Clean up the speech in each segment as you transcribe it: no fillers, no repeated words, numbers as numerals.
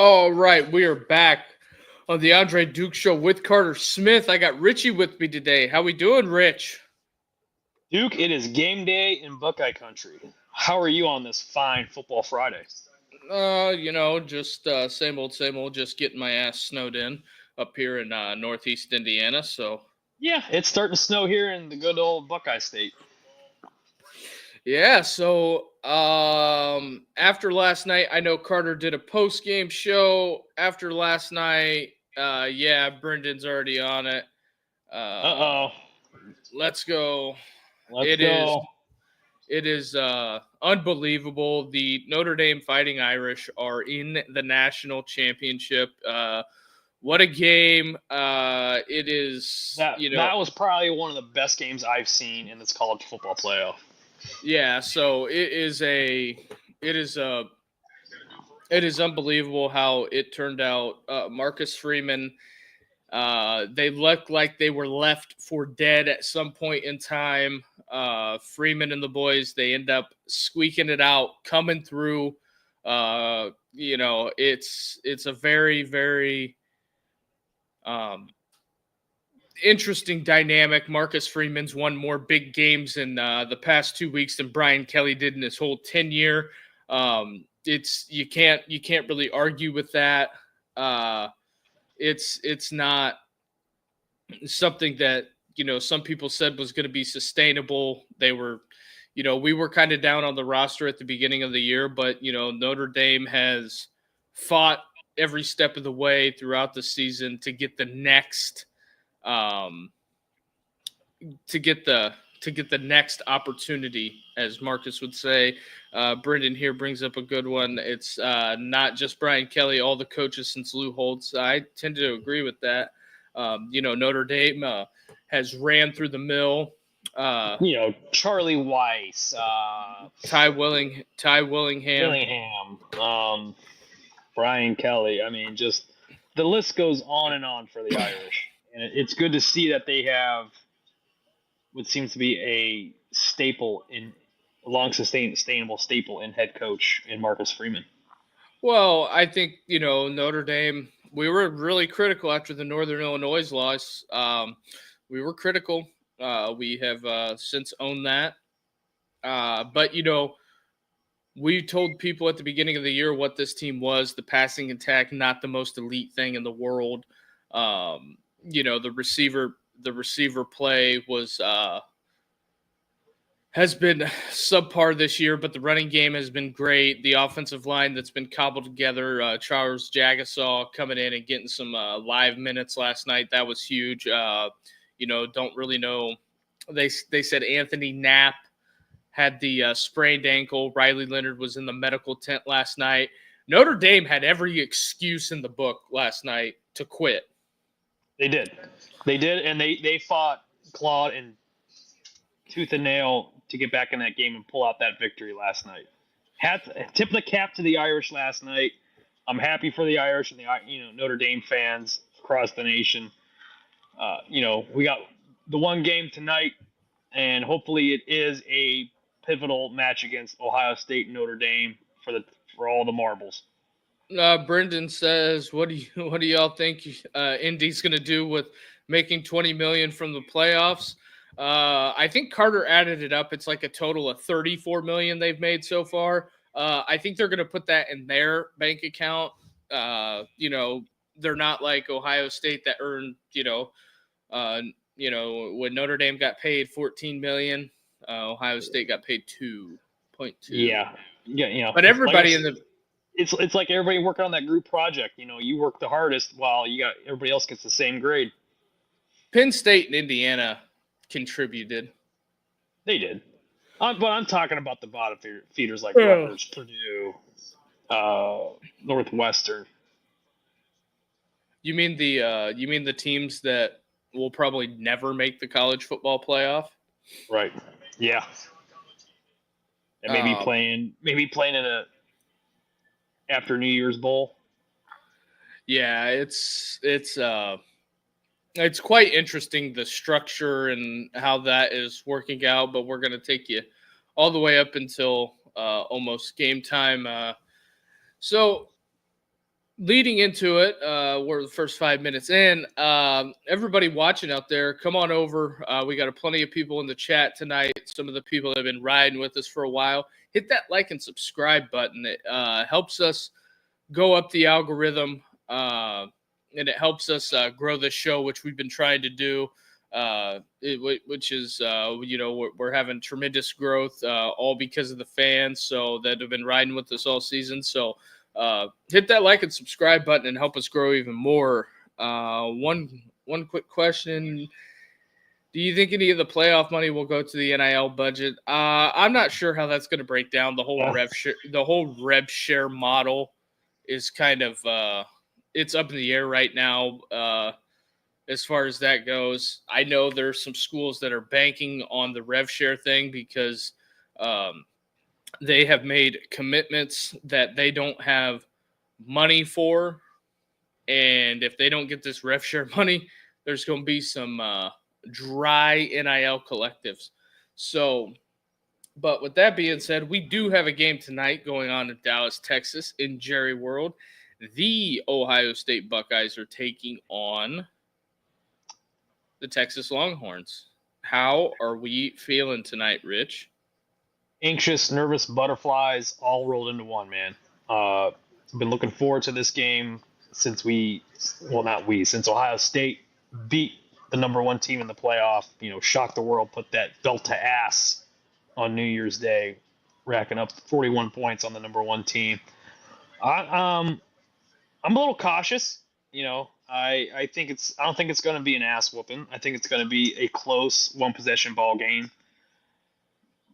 All right, we are back on the Andre Duke Show with Carter Smith. I got Richie with me today. How we doing, Rich? Duke, it is game day in Buckeye country. How are you on this fine football Friday? Just same old, just getting my ass snowed in up here in northeast Indiana. So, Yeah, it's starting to snow here in the good old Buckeye State. yeah, so after last night, I know Carter did a post-game show. After last night, yeah, Brendan's already on it. Uh-oh. Let's go. Let's It is go. It is unbelievable. The Notre Dame Fighting Irish are in the national championship. What a game! It is, That was probably one of the best games I've seen in this college football playoff. yeah. So it is unbelievable how it turned out. Marcus Freeman. They looked like they were left for dead at some point in time. Freeman and the boys, they end up squeaking it out, coming through. It's a very, very interesting dynamic. Marcus Freeman's won more big games in the past 2 weeks than Brian Kelly did in his whole tenure. It's you can't really argue with that. It's not something that some people said was going to be sustainable. They were, we were kind of down on the roster at the beginning of the year, but Notre Dame has fought every step of the way throughout the season to get the next next opportunity, as Marcus would say. Brendan here brings up a good one. It's not just Brian Kelly, all the coaches since Lou Holtz. I tend to agree with that. Notre Dame has ran through the mill. Charlie Weiss, Ty Willingham. Brian Kelly. I mean, just the list goes on and on for the Irish. And it's good to see that they have what seems to be a sustainable staple in head coach in Marcus Freeman. Well, I think, Notre Dame, we were really critical after the Northern Illinois loss. We were critical. We have since owned that. But, we told people at the beginning of the year what this team was: the passing attack, not the most elite thing in the world. The receiver play has been subpar this year, but the running game has been great. The offensive line that's been cobbled together, Charles Jagasaw coming in and getting some live minutes last night, that was huge. Don't really know. They said Anthony Knapp had the sprained ankle. Riley Leonard was in the medical tent last night. Notre Dame had every excuse in the book last night to quit. They did, and they fought Claude and tooth and nail to get back in that game and pull out that victory last night. Tip the cap to the Irish last night. I'm happy for the Irish and the Notre Dame fans across the nation. We got the one game tonight, and hopefully it is a pivotal match against Ohio State and Notre Dame for all the marbles. Brendan says, "What do y'all think Indy's going to do with making $20 million from the playoffs?" I think Carter added it up. It's like a total of $34 million they've made so far. I think they're going to put that in their bank account. They're not like Ohio State that earned, when Notre Dame got paid $14 million, Ohio State got paid $2.2. Yeah. But everybody it's like everybody working on that group project. You work the hardest while everybody else gets the same grade. Penn State and Indiana contributed. They did. But I'm talking about the bottom feeders like Rutgers, Purdue, Northwestern. You mean the teams that will probably never make the college football playoff? Right. Yeah. And maybe playing in a after New Year's Bowl. Yeah, it's quite interesting, the structure and how that is working out, but we're going to take you all the way up until almost game time. So leading into it, we're the first 5 minutes in. Everybody watching out there, come on over. We got plenty of people in the chat tonight. Some of the people that have been riding with us for a while. Hit that like and subscribe button. It helps us go up the algorithm, and it helps us grow this show, which we've been trying to do. Which is, we're having tremendous growth, all because of the fans, so that have been riding with us all season. So hit that like and subscribe button and help us grow even more. One quick question: do you think any of the playoff money will go to the NIL budget? I'm not sure how that's going to break down. The whole rev share model is kind of it's up in the air right now. As far as that goes, I know there's some schools that are banking on the rev share thing because they have made commitments that they don't have money for. And if they don't get this rev share money, there's going to be some dry NIL collectives. So, but with that being said, we do have a game tonight going on in Dallas, Texas, in Jerry World. The Ohio State Buckeyes are taking on the Texas Longhorns. How are we feeling tonight, Rich? Anxious, nervous butterflies all rolled into one, man. Been looking forward to this game since since Ohio State beat the number one team in the playoff, shocked the world, put that belt to ass on New Year's Day, racking up 41 points on the number one team. I'm a little cautious, I don't think it's going to be an ass whooping. I think it's going to be a close one possession ball game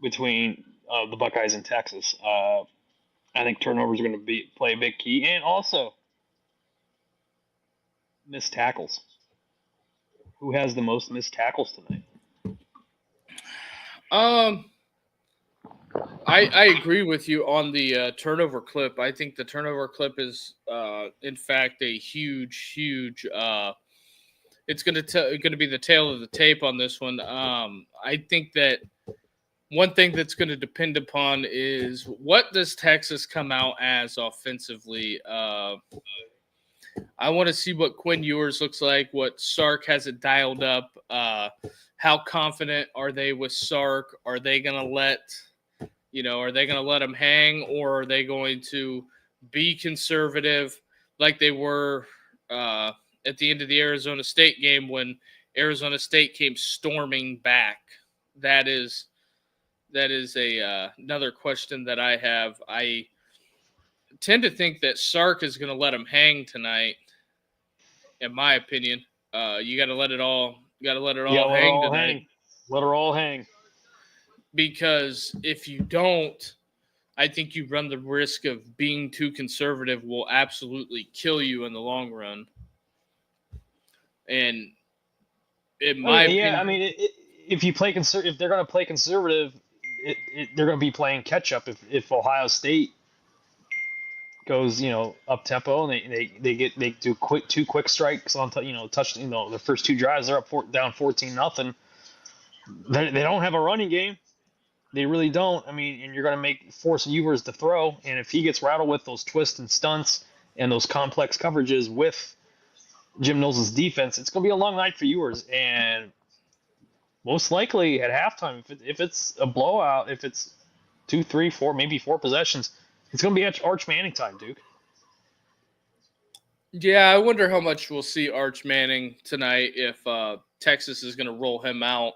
between the Buckeyes and Texas. I think turnovers are going to play a big key, and also missed tackles. Who has the most missed tackles tonight? I agree with you on the turnover clip. I think the turnover clip is, in fact, a huge. It's going to be the tail of the tape on this one. I think that one thing that's going to depend upon is what does Texas come out as offensively. I want to see what Quinn Ewers looks like, what Sark has it dialed up. How confident are they with Sark? Are they going to let him hang, or are they going to be conservative like they were at the end of the Arizona State game when Arizona State came storming back? That is another question that I have. I tend to think that Sark is going to let him hang tonight. In my opinion, you got to let it all. Hang tonight. Let her all hang. Because if you don't, I think you run the risk of being too conservative will absolutely kill you in the long run. And in my opinion, if you play if they're going to play conservative, they're going to be playing catch up. If Ohio State goes up tempo and they do two quick strikes on the first two drives, they're down 14-0. They don't have a running game. They really don't. And you're going to force Ewers to throw, and if he gets rattled with those twists and stunts and those complex coverages with Jim Knowles' defense, it's going to be a long night for Ewers. And most likely at halftime, if it's a blowout, if it's 2, 3, 4, maybe 4 possessions, it's going to be Arch Manning time, Duke. Yeah, I wonder how much we'll see Arch Manning tonight if Texas is going to roll him out.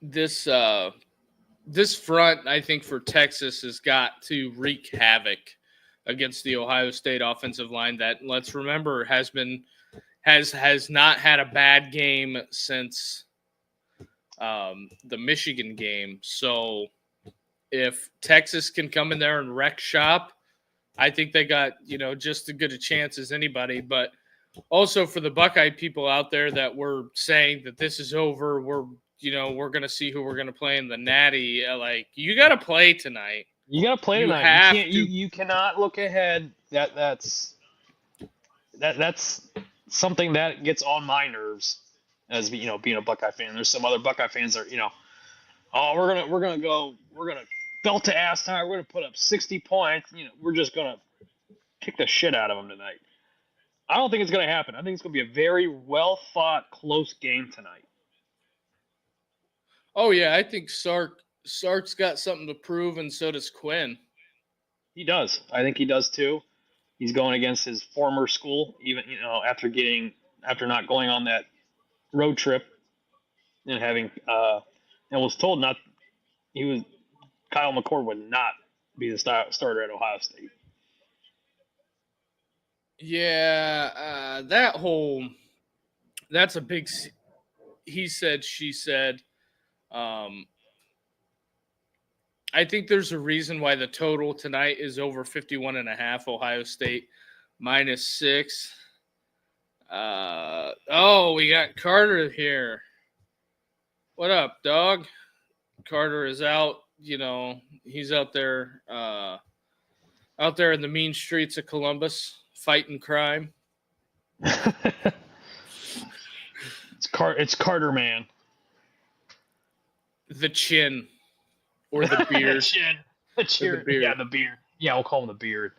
This front, I think, for Texas has got to wreak havoc against the Ohio State offensive line that, let's remember, has not had a bad game since the Michigan game. So if Texas can come in there and wreck shop, I think they got just as good a chance as anybody. But also for the Buckeye people out there that were saying that this is over, we're going to see who we're going to play in the Natty. You got to play tonight. You got to play tonight. You cannot look ahead. That's something that gets on my nerves as being a Buckeye fan. There's some other Buckeye fans that we're gonna belt to ass tonight. We're going to put up 60 points. We're just going to kick the shit out of them tonight. I don't think it's going to happen. I think it's going to be a very well thought, close game tonight. Oh yeah, I think Sark's got something to prove, and so does Quinn. He does. I think he does too. He's going against his former school, even after not going on that road trip and having and was told not. Kyle McCord would not be the starter at Ohio State. Yeah, that's a big he said, she said. I think there's a reason why the total tonight is over 51.5. Ohio State -6. We got Carter here. What up, dog? Carter is out. He's out there in the mean streets of Columbus fighting crime. It's Carter, man. The chin. Or the beard. The beard. Yeah, the beard. Yeah, we'll call him the beard.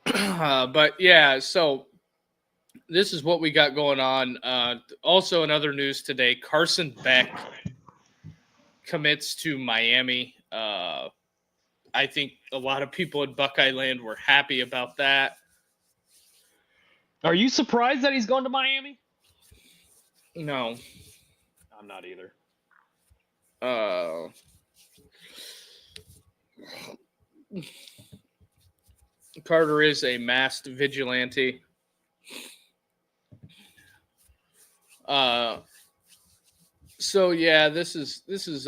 But yeah, so this is what we got going on. Also, in other news today, Carson Beck commits to Miami. I think a lot of people in Buckeye land were happy about that. Are you surprised that he's going to Miami? No. I'm not either. Carter is a masked vigilante. So yeah, this is as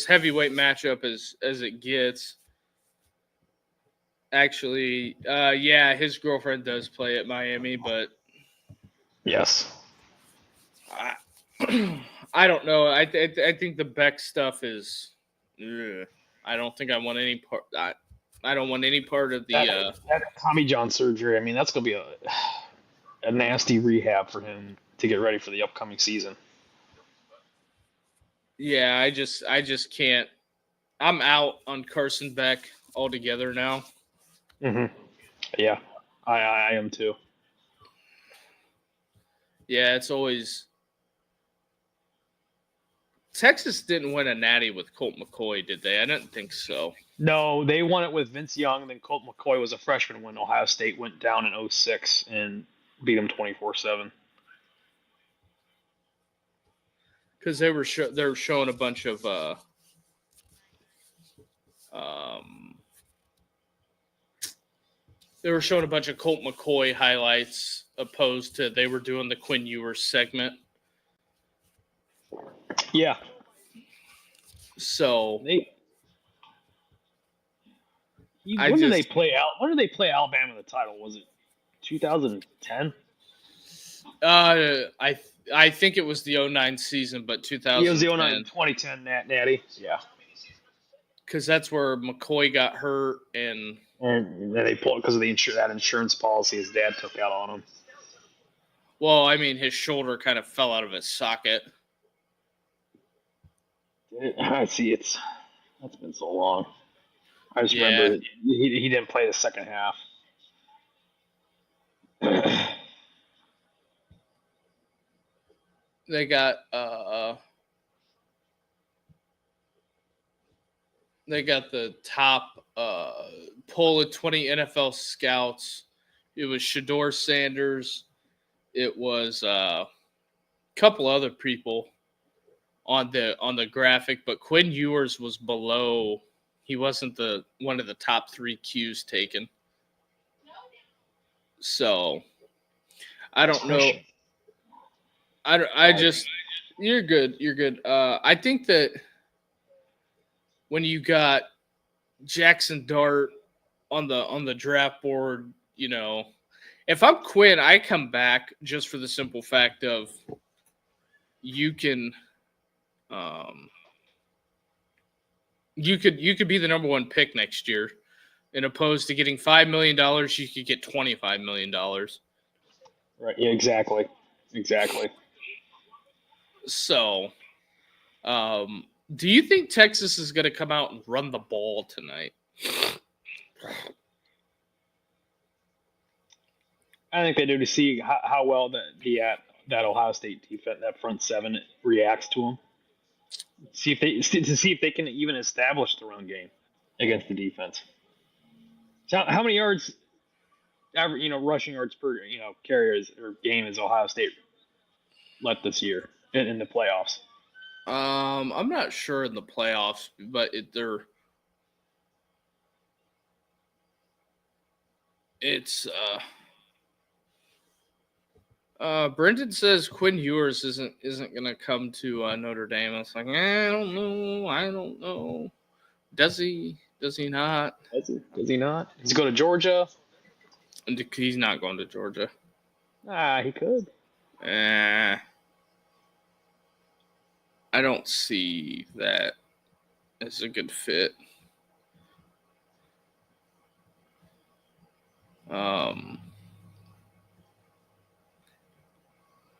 heavyweight matchup as it gets. Actually, his girlfriend does play at Miami, but yes, I don't know. I think the Beck stuff is. I don't think I want any part. I don't want any part of the that Tommy John surgery. I mean, that's gonna be a nasty rehab for him to get ready for the upcoming season. Yeah, I just can't. I'm out on Carson Beck altogether now. Mm-hmm. Yeah, I am too. Yeah, it's always. Texas didn't win a natty with Colt McCoy, did they? I didn't think so. No, they won it with Vince Young, and then Colt McCoy was a freshman when Ohio State went down in 2006 and beat them 24-7. Because they were showing a bunch of Colt McCoy highlights opposed to they were doing the Quinn Ewers segment. Yeah. So when did they play Alabama in the title? Was it 2010? I think it was the 2009 season, but 2010. It was the 2010 Natty. Yeah. Because that's where McCoy got hurt, and then they pulled because of that insurance policy his dad took out on him. Well, I mean, his shoulder kind of fell out of his socket. I see. That's been so long. I just remember that he didn't play the second half. They got the top poll of 20 NFL scouts. It was Shador Sanders. It was a couple other people on the graphic, but Quinn Ewers was below. He wasn't one of the top 3 Qs taken. So I don't know. You're good. I think that when you got Jackson Dart on the draft board, if I'm Quinn, I come back just for the simple fact of you can. You could be the number 1 pick next year, and opposed to getting $5 million, you could get $25 million. Right. Yeah. Exactly. So, Do you think Texas is going to come out and run the ball tonight? I think they do, to see how well that Ohio State defense, that front seven, reacts to them. See if they can even establish the run game against the defense. So how many yards, rushing yards per carry or game is Ohio State let this year in the playoffs? I'm not sure in the playoffs, but Brendan says Quinn Ewers isn't gonna come to Notre Dame. It's like, I don't know. Does he? Does he not? Does he not? He's going to Georgia. And he's not going to Georgia. He could. I don't see that as a good fit.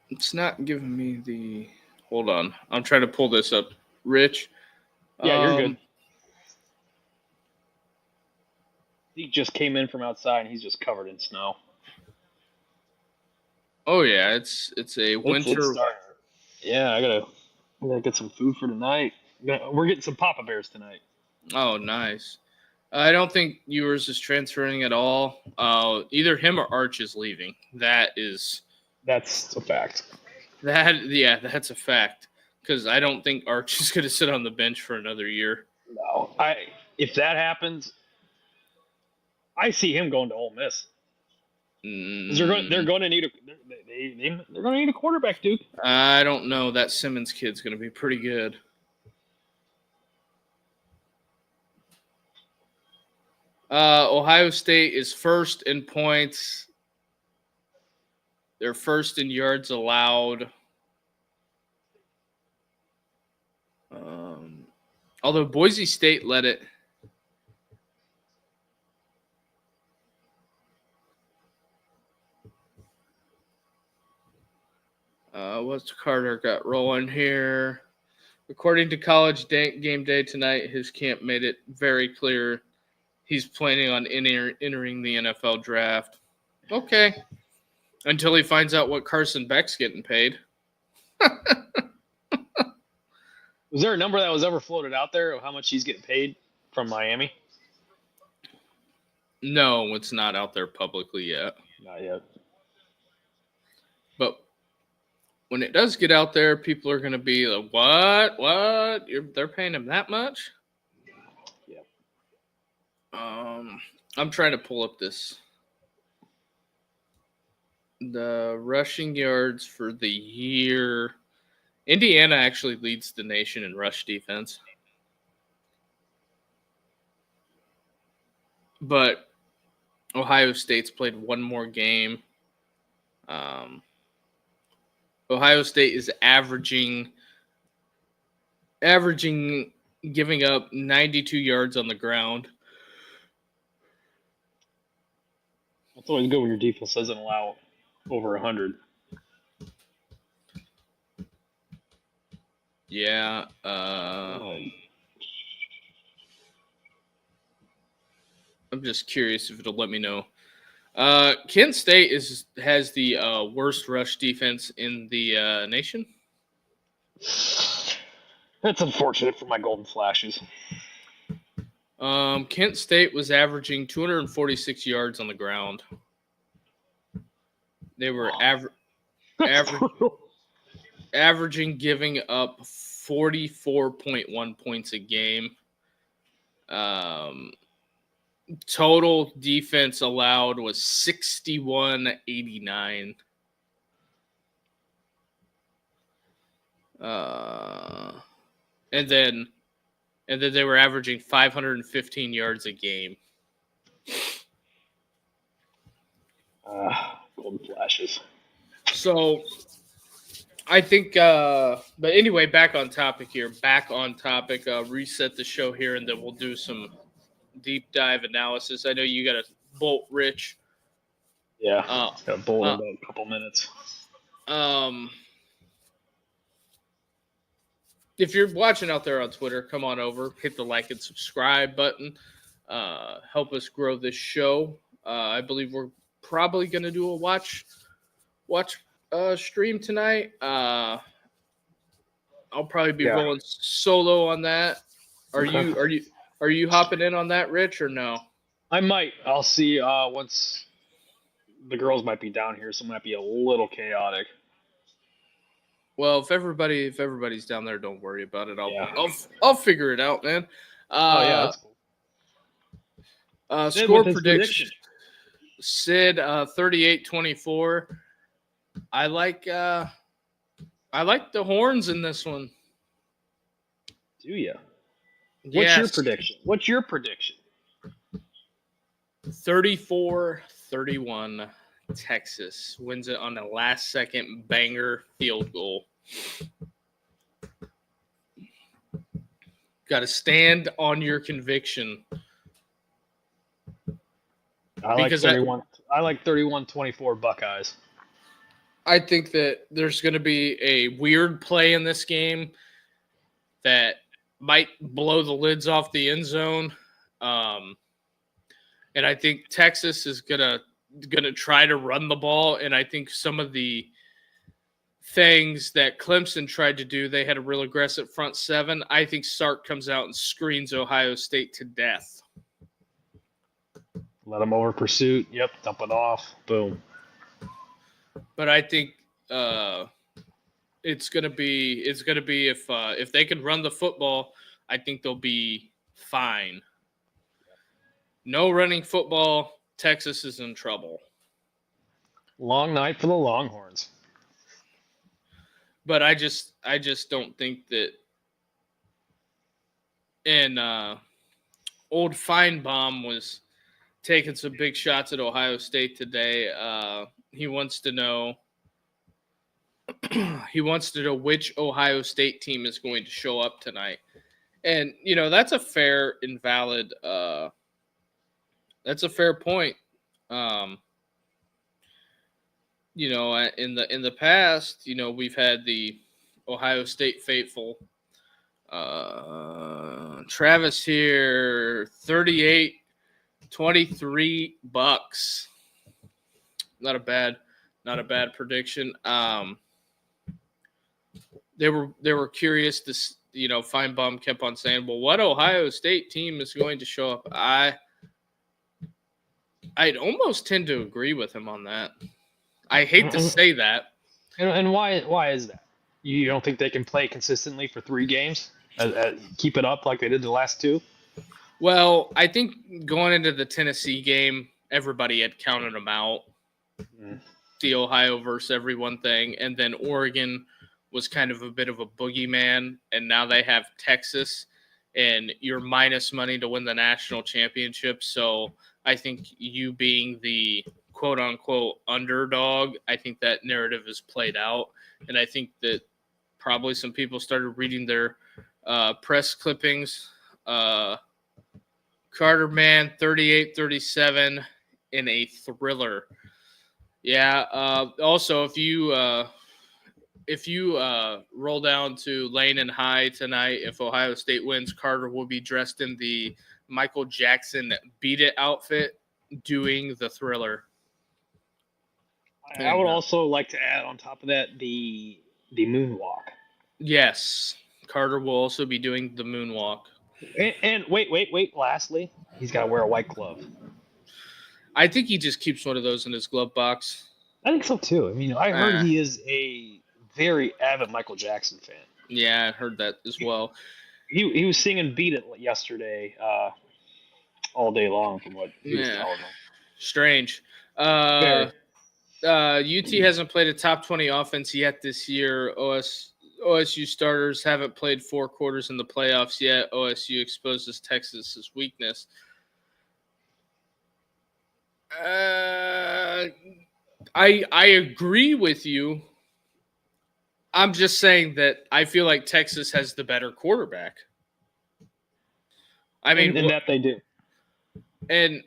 It's not giving me the. Hold on, I'm trying to pull this up. Rich. Yeah, you're good. He just came in from outside and he's just covered in snow. Oh yeah, it's a winter. Yeah, I gotta get some food for tonight. We're getting some Papa Bears tonight. Oh, nice. I don't think Ewers is transferring at all. Either him or Arch is leaving. That's a fact. That's a fact. Because I don't think Arch is going to sit on the bench for another year. No, if that happens, I see him going to Ole Miss. They're going to need a quarterback, Duke. I don't know. That Simmons kid's going to be pretty good. Ohio State is first in points. They're first in yards allowed. Although Boise State led it. What's Carter got rolling here? According to College Game Day tonight, his camp made it very clear he's planning on entering the NFL draft. Okay. Until he finds out what Carson Beck's getting paid. Was there a number that was ever floated out there of how much he's getting paid from Miami? No, it's not out there publicly yet. Not yet. But when it does get out there, people are going to be like, what? They're paying him that much? Yeah. I'm trying to pull up the rushing yards for the year. Indiana actually leads the nation in rush defense. But Ohio State's played one more game. Ohio State is averaging giving up 92 yards on the ground. That's always good when your defense doesn't allow over 100. Yeah. I'm just curious if it'll let me know. Kent State has the worst rush defense in the nation. That's unfortunate for my Golden Flashes. Kent State was averaging 246 yards on the ground. They were averaging giving up 44.1 points a game. Total defense allowed was 61-89. And then they were averaging 515 yards a game. Golden Flashes. So I think, but anyway, back on topic. Reset the show here, and then we'll do some deep dive analysis. I know you got a bolt, Rich. Yeah, got a bolt in about a couple minutes. if you're watching out there on Twitter, come on over, hit the like and subscribe button. Help us grow this show. I believe we're probably going to do a watch stream tonight. I'll probably be rolling solo on that. Are you hopping in on that, Rich, or no? I might. I'll see. Once the girls might be down here, so it might be a little chaotic. Well, if everybody's down there, don't worry about it. I'll figure it out, man. That's cool. Score prediction. Sid 38-24. I like the Horns in this one. Do you? Yes. What's your prediction? 34-31. Texas wins it on a last-second banger field goal. Got to stand on your conviction. I like 31-24 Buckeyes. I think that there's going to be a weird play in this game that might blow the lids off the end zone. And I think Texas is gonna try to run the ball. And I think some of the things that Clemson tried to do, they had a real aggressive front seven. I think Sark comes out and screens Ohio State to death. Let them over pursuit. Yep, dump it off. Boom. But I think it's gonna be if they can run the football, I think they'll be fine. No running football, Texas is in trouble. Long night for the Longhorns. But I just don't think that. And old Feinbaum was taking some big shots at Ohio State today. He wants to know which Ohio State team is going to show up tonight. And that's a fair and valid that's a fair point. In the past, we've had the Ohio State faithful. Travis here, 38-23 Bucks. Not a bad prediction. They were curious to, Feinbaum kept on saying, well, what Ohio State team is going to show up? I'd almost tend to agree with him on that. I hate to say that. And why is that? You don't think they can play consistently for 3 games? Keep it up like they did the last 2? Well, I think going into the Tennessee game, everybody had counted them out. The Ohio versus everyone thing. And then Oregon was kind of a bit of a boogeyman. And now they have Texas. And you're minus money to win the national championship. So I think you being the quote-unquote underdog, I think that narrative is played out. And I think that probably some people started reading their press clippings. Carter Man, 38-37 in a thriller. Yeah. Also, if you roll down to Lane and High tonight, if Ohio State wins, Carter will be dressed in the Michael Jackson Beat It outfit doing the thriller. I would also like to add on top of that the moonwalk. Yes. Carter will also be doing the moonwalk. And wait. Lastly, he's got to wear a white glove. I think he just keeps one of those in his glove box. I think so too. I mean, I heard he is a very avid Michael Jackson fan. Yeah, I heard that as well. He was singing "Beat It" yesterday, all day long. From what he was telling me. Strange. UT hasn't played a top 20 offense yet this year. OSU starters haven't played 4 quarters in the playoffs yet. OSU exposes Texas's weakness. I agree with you. I'm just saying that I feel like Texas has the better quarterback. I mean, and that they do. And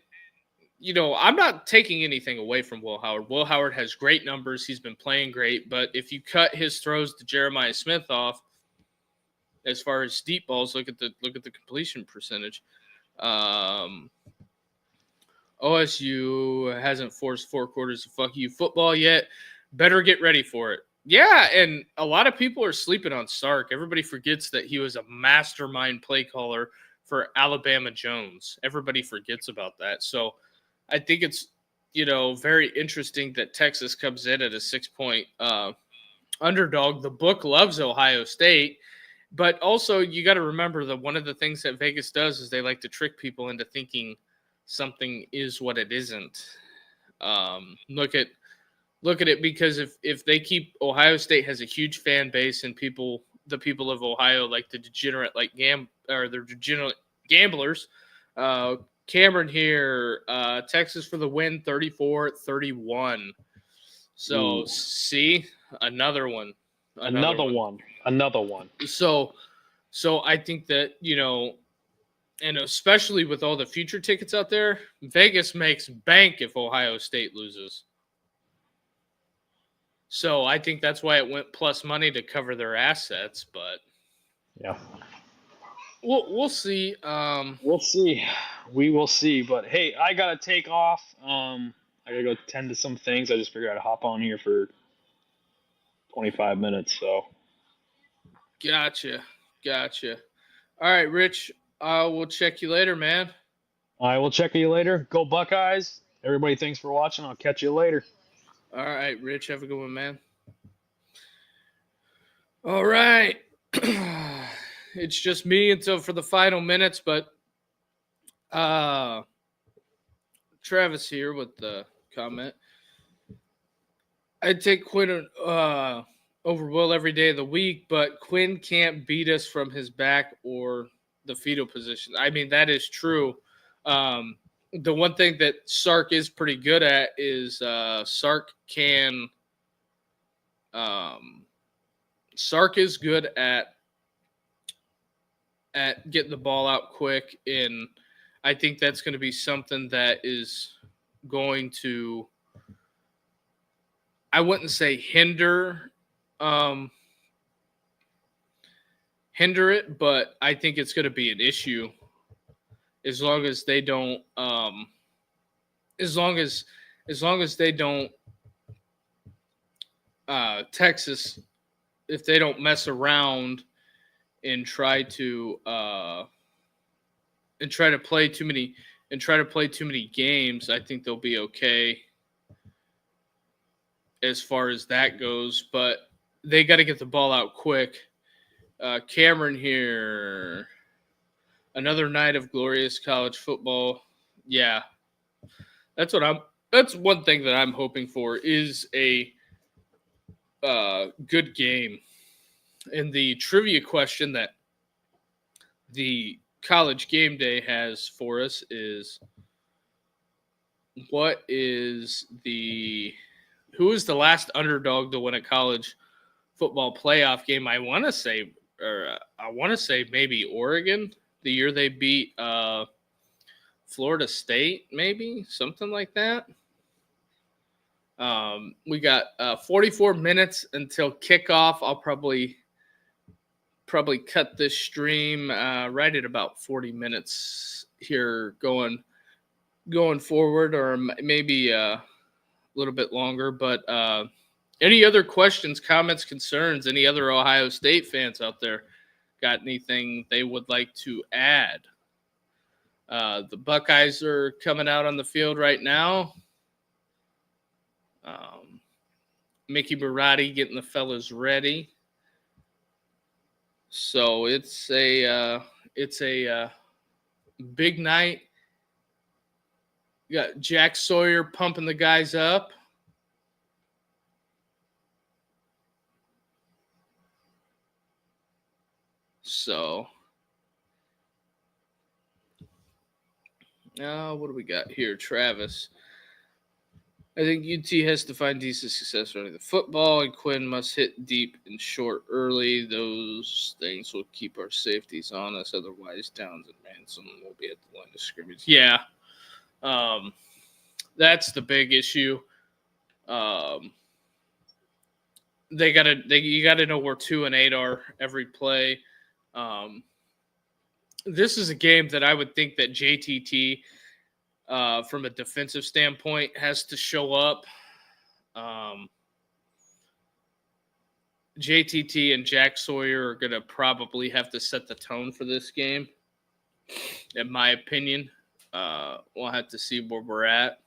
I'm not taking anything away from Will Howard. Will Howard has great numbers. He's been playing great. But if you cut his throws to Jeremiah Smith off, as far as deep balls. Look at the completion percentage. OSU hasn't forced 4 quarters of fuck you football yet. Better get ready for it. Yeah, and a lot of people are sleeping on Sark. Everybody forgets that he was a mastermind play caller for Alabama Jones. Everybody forgets about that. So I think it's, very interesting that Texas comes in at a 6-point underdog. The book loves Ohio State, but also you got to remember that one of the things that Vegas does is they like to trick people into thinking something is what it isn't. Look at it, because if they keep, Ohio State has a huge fan base, and the people of Ohio like the degenerate they're degenerate gamblers. Cameron here, Texas for the win, 34-31. So, see, another one. Another one. So I think that, and especially with all the future tickets out there, Vegas makes bank if Ohio State loses. So I think that's why it went plus money to cover their assets, but yeah, we'll see. We'll see. We will see. But hey, I gotta take off. I gotta go tend to some things. I just figured I'd hop on here for 25 minutes. So. Gotcha. All right, Rich. We'll check you later, man. I will check you later. Go Buckeyes. Everybody, thanks for watching. I'll catch you later. All right, Rich. Have a good one, man. All right. It's just me until for the final minutes, but Travis here with the comment. I'd take Quinn over Will every day of the week, but Quinn can't beat us from his back or the fetal position. I mean, that is true. The one thing that Sark is pretty good at is Sark is good at getting the ball out quick, and I think that's going to be something that is going to, I wouldn't say hinder it, but I think it's going to be an issue as long as they don't Texas, if they don't mess around and try to play too many games, I think they'll be okay as far as that goes, but they got to get the ball out quick. Cameron here. Another night of glorious college football. Yeah. That's one thing that I'm hoping for is a good game. And the trivia question that the College Game Day has for us is, who is the last underdog to win a college football playoff game? I want to say maybe Oregon, the year they beat Florida State, maybe something like that. We got 44 minutes until kickoff. I'll probably cut this stream right at about 40 minutes here going forward, or maybe a little bit longer. But any other questions, comments, concerns? Any other Ohio State fans out there got anything they would like to add? The Buckeyes are coming out on the field right now. Mickey Marotti getting the fellas ready. So it's a big night. You got Jack Sawyer pumping the guys up. So, what do we got here, Travis? I think UT has to find decent success running the football, and Quinn must hit deep and short early. Those things will keep our safeties on us. Otherwise, Downs and Manson will be at the line of scrimmage. Yeah, that's the big issue. You gotta know where 2 and 8 are every play. This is a game that I would think that JTT, from a defensive standpoint, has to show up. JTT and Jack Sawyer are going to probably have to set the tone for this game, in my opinion. We'll have to see where we're at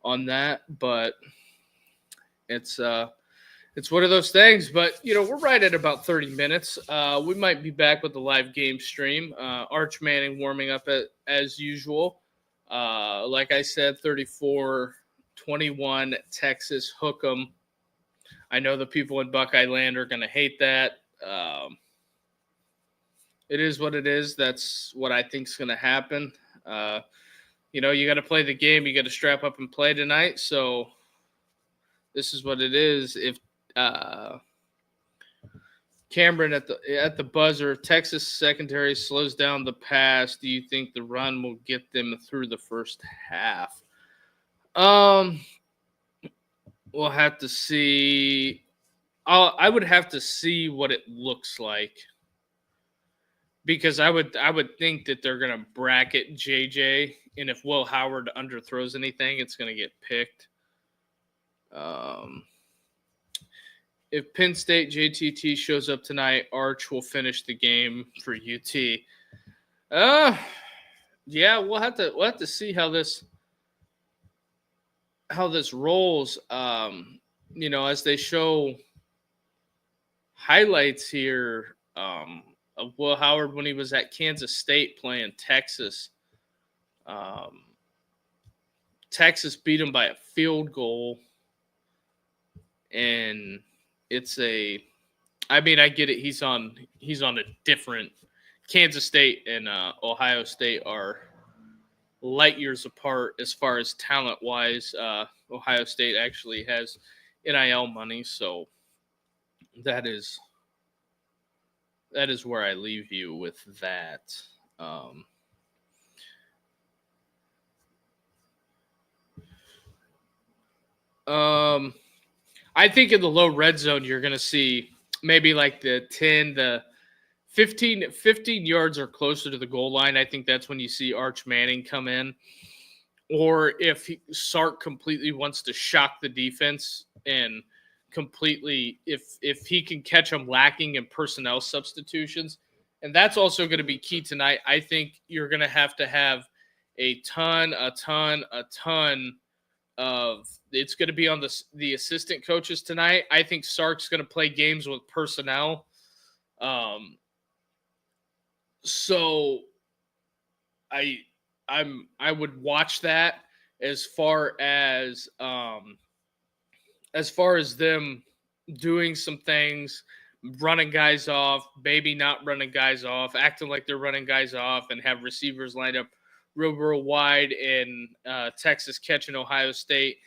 on that, but it's one of those things. But we're right at about 30 minutes. We might be back with the live game stream. Arch Manning warming up as usual. Like I said, 34-21 Texas hook 'em. I know the people in Buckeye land are going to hate that. It is what it is. That's what I think is going to happen. You got to play the game. You got to strap up and play tonight. So this is what it is. If Cameron at the buzzer, Texas secondary slows down the pass, do you think the run will get them through the first half? We'll have to see. I would have to see what it looks like, because I would think that they're going to bracket JJ, and if Will Howard underthrows anything, it's going to get picked. If Penn State JTT shows up tonight, Arch will finish the game for UT. Yeah, we'll have to see how this rolls. As they show highlights here of Will Howard when he was at Kansas State playing Texas. Texas beat him by a field goal, and I get it. He's on a different. Kansas State and Ohio State are light years apart as far as talent wise. Ohio State actually has NIL money, so that is where I leave you with that. I think in the low red zone, you're going to see maybe like the 10, the 15 yards or closer to the goal line. I think that's when you see Arch Manning come in. Or if Sark completely wants to shock the defense and completely, if he can catch them lacking in personnel substitutions. And that's also going to be key tonight. I think you're going to have a ton of, it's going to be on the assistant coaches tonight. I think Sark's going to play games with personnel. So I would watch that as far as them doing some things, running guys off, maybe not running guys off, acting like they're running guys off, and have receivers lined up real wide, and Texas catching Ohio State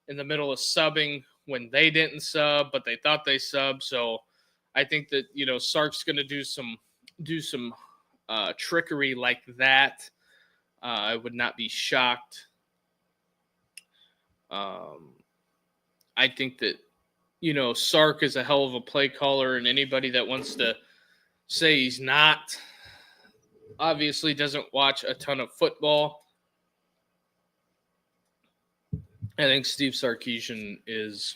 in the middle of subbing when they didn't sub, but they thought they subbed. So I think that Sark's going to do some trickery like that. I would not be shocked. I think that Sark is a hell of a play caller, and anybody that wants to say he's not obviously doesn't watch a ton of football. I think Steve Sarkisian is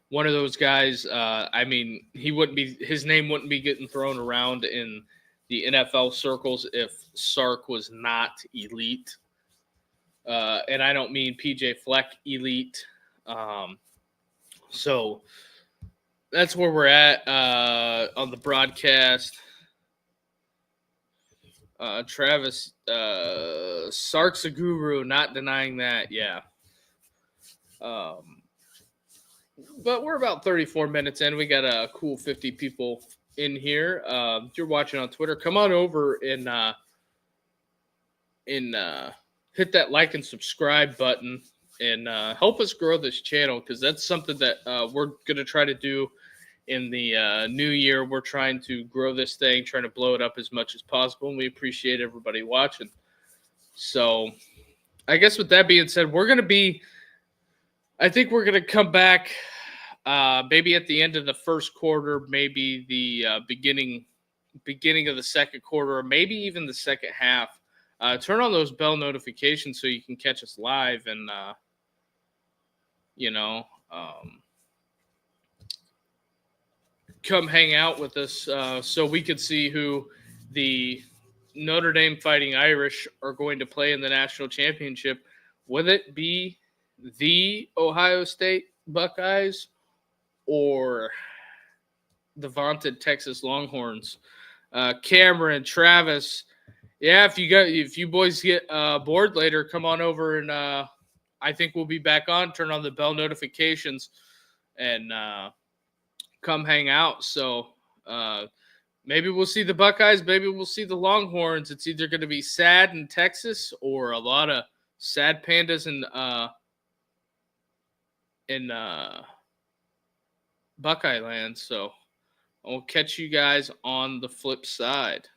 one of those guys. His name wouldn't be getting thrown around in the NFL circles if Sark was not elite. And I don't mean PJ Fleck elite. So that's where we're at on the broadcast. Travis, Sark's a guru, not denying that. Yeah. But we're about 34 minutes in. We got a cool 50 people in here. If you're watching on Twitter, come on over and hit that like and subscribe button and help us grow this channel, because that's something that we're going to try to do in the new year. We're trying to grow this thing, trying to blow it up as much as possible, and we appreciate everybody watching. So I guess with that being said, I think we're going to come back maybe at the end of the first quarter, maybe the beginning beginning of the second quarter or maybe even the second half, turn on those bell notifications so you can catch us live and, come hang out with us so we could see who the Notre Dame Fighting Irish are going to play in the national championship. Will it be the Ohio State Buckeyes or the vaunted Texas Longhorns? Cameron, Travis, yeah, if you boys get bored later, come on over and I think we'll be back on. Turn on the bell notifications and come hang out. So maybe we'll see the Buckeyes, maybe we'll see the Longhorns. It's either going to be sad in Texas or a lot of sad pandas in Buckeye land. So I'll catch you guys on the flip side.